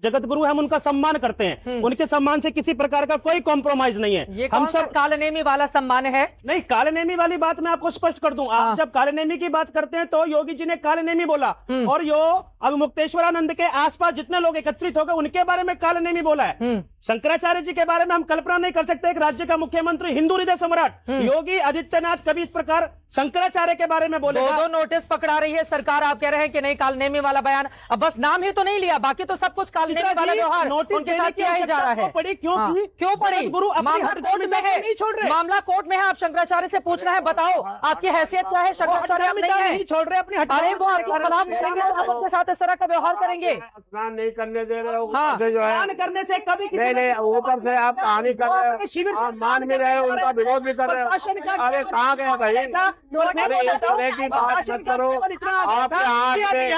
जगत गुरु है, हम उनका सम्मान करते हैं, उनके सम्मान से किसी प्रकार का कोई कॉम्प्रोमाइज नहीं है। ये हम सब कालनेमी वाला सम्मान है? नहीं, कालनेमी वाली बात मैं आपको स्पष्ट कर दूं। आप जब कालनेमी की बात करते हैं तो योगी जी ने कालनेमी बोला, और यो अब मुक्तेश्वरानंद के आसपास जितने लोग एकत्रित हो गए उनके बारे में कालनेमी बोला है। शंकराचार्य जी के बारे में हम कल्पना नहीं कर सकते। एक राज्य का मुख्यमंत्री, हिंदू हृदय सम्राट योगी आदित्यनाथ कभी इस प्रकार शंकराचार्य के बारे में बोलेगा? दो नोटिस पकड़ा रही है सरकार, आप कह रहे हैं कि नहीं कालनेमी वाला बयान, अब बस नाम ही तो नहीं लिया, बाकी तो सब कुछ कालनेमी वाला व्यवहार उनके साथ किया ही जा रहा है। क्यों पड़ी? मामला कोर्ट में है, मामला कोर्ट में है, आप शंकराचार्य से पूछना है, बताओ आपकी हैसियत क्या है? शंकराचार्य आप नहीं छोड़ रहे अपनी, अरे वो आपके खिलाफ करेंगे, आप उनके साथ इस तरह का व्यवहार करेंगे? स्नान नहीं करने दे रहे हो, हाँ, जो है स्नान करने से कभी नहीं ऊपर से आप कहानी कर रहे हो, आप मान भी रहे हो, उनका विरोध भी कर रहे हो। अरे कहाँ गया भाई? अरे इस तरह की बात मत करो। आपके हाथ में,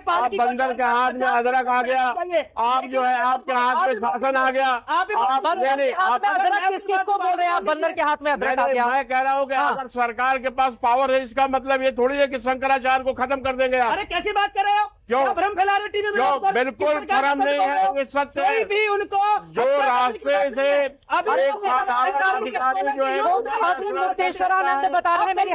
आप बंदर के हाथ में अदरक आ गया, आप जो है आपके हाथ में शासन आ गया। आप किसको बोल रहे हैं आप? बंदर के हाथ में अदरक आ गया? मैं कह रहा हूँ कि अगर सरकार के पास पावर है, इसका मतलब ये थोड़ी है कि शंकराचार्य को खत्म कर देंगे आप। अरे कैसी बात कर रहे हो? क्यों? भ्रम फैला रहे टीवी में, बिल्कुल भ्रम नहीं है, ये सत्य है। कोई भी उनको जो रास्ते से एक साधारण अधिकारी जो है मुक्तेश्वरानंद बता रहे हैं मेरी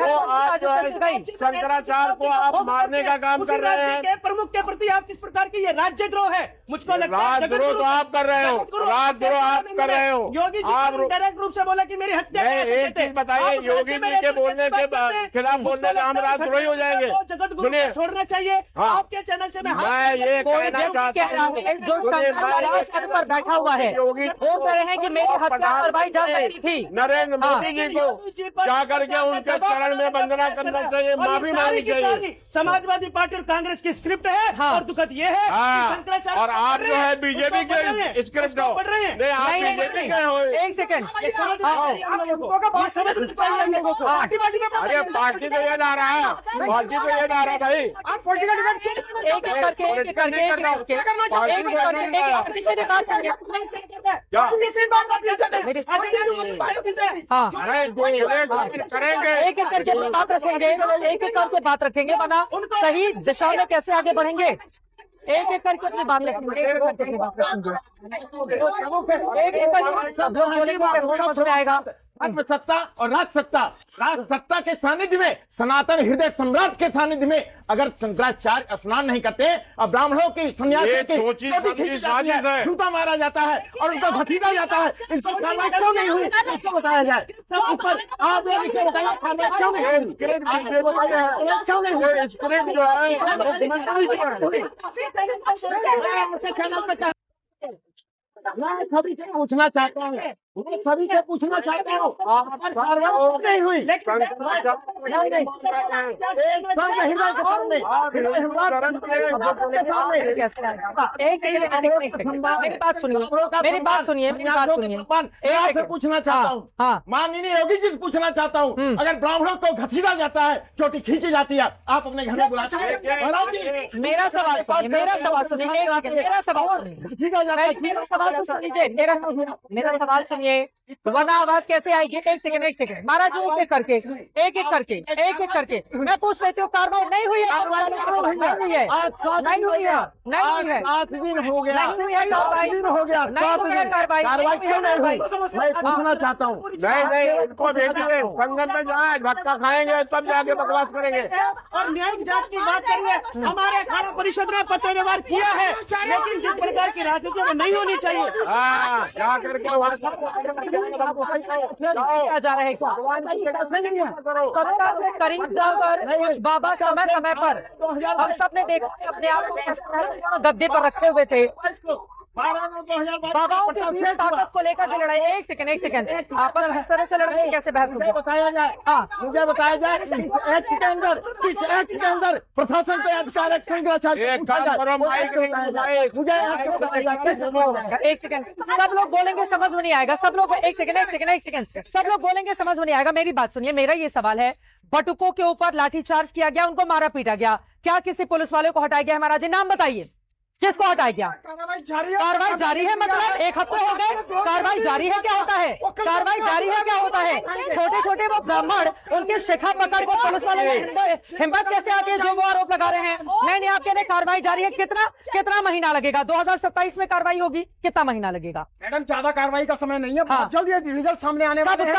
शंकराचार्य को आप मारने का काम कर रहे हैं। प्रमुख के प्रति आप किस प्रकार की ये राज्यद्रोह है? मुझको लगता है राजद्रोह तो आप कर रहे हो, राजद्रोह आप कर रहे हो। योगी जी आप डायरेक्ट रूप से बोला कि मेरी हत्या। एक चीज बताइए, योगी जी के बोलने के खिलाफ बोलने से हम राजद्रोही हो जाएंगे? जगत गुरु को छोड़ना चाहिए। आपके चैनल से मैं ये कहना चाहता हूँ, जो शंकराचार्य पद पर बैठा हुआ है योगी वो कह रहे हैं कि मेरी हत्या करवाई जा सकती थी। नरेंद्र मोदी जी को जाकर के उनके चरण में वंदना करना चाहिए, माफी मांगनी चाहिए। समाजवादी पार्टी और कांग्रेस की स्क्रिप्ट है, और दुखद ये है और आप जो है बीजेपी के स्क्रिप्ट हो पढ़ रहे हैं। नहीं, आप बीजेपी के हो। एक सेकंड, अरे पार्टी तो ये ना रहा है, पार्टी तो ये ना रहा भाई। एक एक करके करेंगे, एक एक करके बात रखेंगे, एक एक करके बात रखेंगे, वरना सही दिशा में कैसे आगे बढ़ेंगे? एक एक करके अपनी बात रखेंगे, एक एक करके बात रखेंगे, एक एक करके समझ में आएगा। सत्ता और राजसत्ता के सानिध्य में, सनातन हृदय सम्राट के सानिध्य में अगर शंकराचार्य स्नान नहीं करते और ब्राह्मणों की जूता मारा जाता है और उनको घसीटा जाता है, इस पर कार्रवाई क्यों नहीं हुई? इसको बताया जाए। आप क्यों नहीं हुई? मैं सभी से पूछना चाहता हूँ, मैं सभी से पूछना चाहता हूँ, नहीं हुई मेरी बात सुनिए, पूछना चाहता हूँ, माननीय योगी जी से पूछना चाहता हूँ, अगर ब्राह्मणों को घसीटा जाता है, चोटी खींची जाती है, आप अपने घर में बुलाते हैं? मेरा सवाल सुनिए, मेरा सवाल सुनिए, मेरा सवाल सुनिए, मेरा सवाल सुनिए। वरना आवाज कैसे आएगी? एक सेकंड महाराज, एक एक करके मैं पूछ लेती हूँ। कार्रवाई नहीं हुई है, नहीं हुई है, 7 दिन हो गया, कार्रवाई क्यों नहीं हुई? मैं पूछना चाहता हूँ। नहीं इनको भेजिए, संगत में जाए, धक्का खाएंगे तब जाके बकवास करेंगे। और न्यायिक जांच की बात करेंगे। हमारे अखाड़ा परिषद ने पत्र व्यवहार किया है, लेकिन जिस प्रकार की राजनीति वो नहीं होनी चाहिए। जा करके जा रहे करीब बाबा समय पर हम सब ने देखा अपने आप को गद्दे पर रखे हुए थे। बाबाओं के बीच ताकत को लेकर के लड़ाई। एक सेकंड आपस में इस तरह से लड़ाई कैसे बहस होगी? बताया जाए, मुझे बताया जाए एक्ट के अंदर, किस एक्ट के अंदर प्रशासन के अधिकार एक सेकंड, सब लोग बोलेंगे समझ में नहीं आएगा। सब लोग एक सेकंड सब लोग बोलेंगे समझ में नहीं आएगा। मेरी बात सुनिए, मेरा ये सवाल है, बटुकों के ऊपर लाठीचार्ज किया गया, उनको मारा पीटा गया, क्या किसी पुलिस वाले को हटाया गया है? महाराज जी नाम बताइए, किसको हटाया गया? कार्रवाई जारी है, मतलब 1 हफ्ते हो गए कार्रवाई जारी है। क्या होता है कार्रवाई जारी है? क्या होता है? छोटे छोटे वो ब्राह्मण उनकी शिखा पकड़ के पुलिस वाले हिम्मत कैसे आती है जो वो आरोप लगा रहे हैं? नहीं, आप कह रहे कार्रवाई जारी है। कितना महीना लगेगा? 2027 में कार्रवाई होगी, कितना महीना लगेगा? मैडम ज्यादा कार्रवाई का समय नहीं है, बहुत जल्द ये रिजल्ट सामने आने वाले हैं।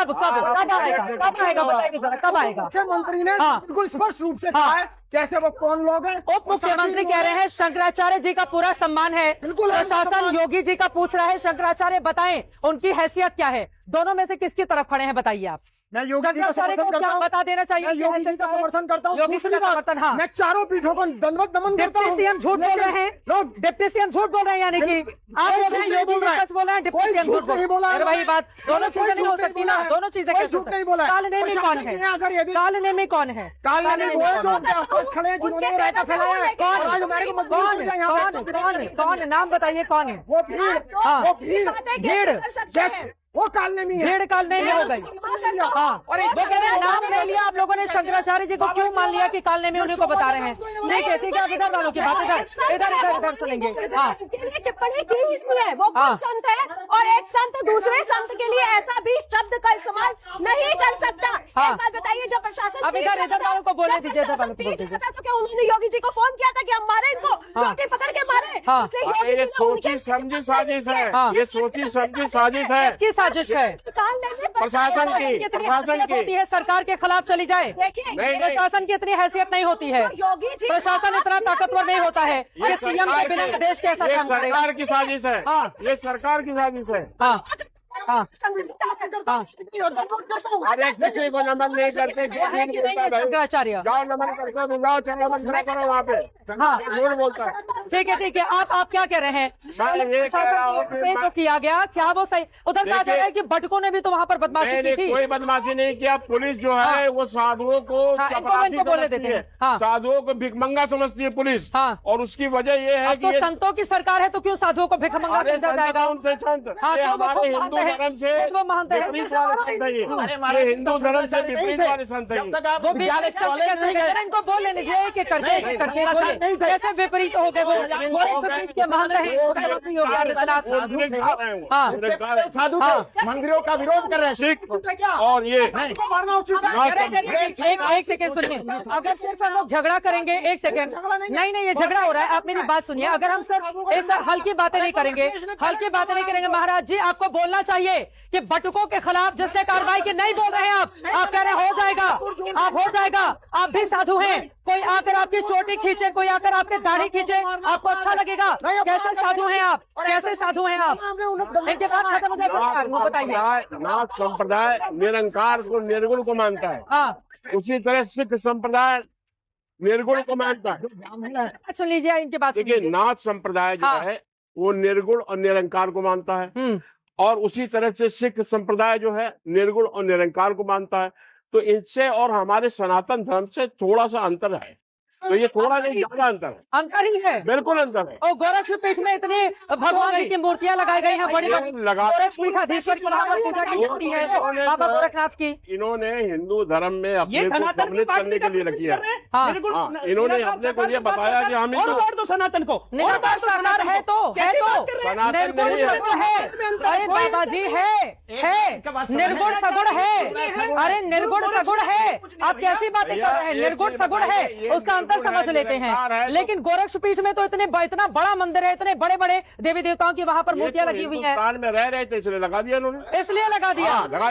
कब आएगा? मुख्यमंत्री ने बिल्कुल स्पष्ट रूप से कहा है कैसे वो कौन लोग हैं। उप मुख्यमंत्री कह रहे हैं शंकराचार्य जी का पूरा सम्मान है। बिल्कुल प्रशासन योगी जी का पूछ रहा है शंकराचार्य बताएं उनकी हैसियत क्या है? दोनों में से किसकी तरफ खड़े हैं बताइए आप? मैं योगी जी का समर्थन करता हूं। बता देना चाहिए। मैं योगी जी का समर्थन करता हूं। योगी जी का समर्थन, हाँ। मैं चारों पीठों को दंडवत दमन करता हूं। डिप्टी सीएम झूठ बोल रहे हैं। डिप्टी सीएम झूठ बोल रहे हैं, यानी कि आप बोल रहे हैं योगी जी सच बोल रहे हैं, डिप्टी सीएम झूठ बोल रहे हैं। वही बात, दोनों चीजें नहीं हो सकती ना, दोनों चीजें कैसे? झूठ नहीं बोला। कालनेमी कौन है? कालनेमी कौन है? कालनेमी वो जो खड़े हैं जिन्होंने रायता फैलाया है। कौन? नाम बताइए कौन है? वो भीड़ वो कालनेमी है। भीड़ कालनेमी हो गई, हाँ। और वो कह रहे हैं नाम ले लिया आप लोगों ने, शंकराचार्य जी को क्यों मान लिया कि कालनेमी उन्हीं को बता रहे हैं? ठीक है, आप इधर वालों की बात इधर सुनेंगे। टिप्पणी की ही है, वो खुद संत है और एक संत दूसरे संत के लिए ऐसा भी शब्द का इस्तेमाल नहीं कर सकता। एक बात बताइए, जब प्रशासन अब इधर वालों को बोले दीजिए, तो क्या उन्होंने योगी जी को फोन किया था कि हम मारे इनको, चोटी पकड़ के मारे? इसलिए ये सोची समझी साजिश है, ये सोची समझी साजिश है, साजिश है प्रशासन की है, सरकार के खिलाफ चली जाए। प्रशासन की इतनी हैसियत नहीं होती है, प्रशासन इतना ताकतवर नहीं होता है कि सीएम के बिना देश के ऐसा काम करेगा। सरकार की साजिश है, ये सरकार की साजिश है। अरे किसी को नमन नहीं करते, शंकराचार्य जाओ नमन करके जाओ, चलो नमन खड़ा करो वहाँ पे। हाँ, झूठ बोलता है। ठीक है, आप क्या कह रहे हैं? ये कह रहा हूँ कि जो किया गया क्या वो सही? उधर कहा जा रहा है कि बटकों ने भी तो वहाँ पर बदमाशी की थी। कोई बदमाशी नहीं किया। पुलिस जो है वो साधुओं को चपरासी बोले देते हैं, साधुओं को भिखमंगा समझती है पुलिस। और उसकी वजह ये है कि संतों की सरकार है तो क्यों साधुओं को भिखमंगा समझा जाएगा? हमारे हिंदू धर्म से विपरीत वाले संत है, ये हिंदू धर्म से विपरीत वाले संत है। इनको बोल लेने दीजिए करके कैसे विपरीत हो गए? वो विपरीत के महंत रहे, मंदिरों का विरोध कर रहे हैं सिख और ये एक सेकेंड सुनिए। अगर सिर्फ हम लोग झगड़ा करेंगे, एक सेकेंड, नहीं ये झगड़ा हो रहा है, आप मेरी बात सुनिए। अगर हम सिर्फ इस हल्की बातें नहीं करेंगे महाराज जी, आपको बोलना चाहिए कि बटुकों के खिलाफ जिसने कार्रवाई की, नहीं बोल रहे हैं आप कह रहे हो जाएगा, आप भी साधु हैं। कोई आकर आपकी चोटी खींचे, कोई आकर आपके दाढ़ी खींचे, आपको अच्छा लगेगा? कैसे साधु हैं आप? इनके बाद खत्म हो जाएगा, बताइए। नाथ संप्रदाय निरंकार को निर्गुण को मानता है, उसी तरह सिख संप्रदाय निर्गुण को मानता है। सुन लीजिए इनकी बात। देखिए, नाथ संप्रदाय जो है वो निर्गुण और निरंकार को मानता है, और उसी तरह से सिख संप्रदाय जो है निर्गुण और निरंकार को मानता है। तो इनसे और हमारे सनातन धर्म से थोड़ा सा अंतर है, तो ये थोड़ा नहीं ज्यादा अंतर ही है, बिल्कुल अंतर है। और गोरक्षपीठ में इतनी भगवान जी की मूर्तियां लगाई गई हैं, बड़ी गोरखपीठाधीश्वर पूजा की मूर्ति है बाबा गोरखनाथ की। इन्होंने हिंदू धर्म में अपने को सम्मिलित करने के लिए रखी है। इन्होंने अपने को ये बताया कि हम तो सनातन को सरकार है तो सनातन नहीं है। अरे बाबा जी है निर्गुण सगुण है। अरे निर्गुण सगुण है, आप कैसी बातें कर रहे हैं? निर्गुण सगुण है, उसका अंतर समझ लेते हैं। लेकिन गोरक्षपीठ में तो इतना बड़ा मंदिर है, इतने बड़े बड़े देवी देवताओं की वहां पर मूर्तियां लगी हुई हैं। में रह रहे थे इसलिए लगा दिया उन्होंने, इसलिए लगा दिया।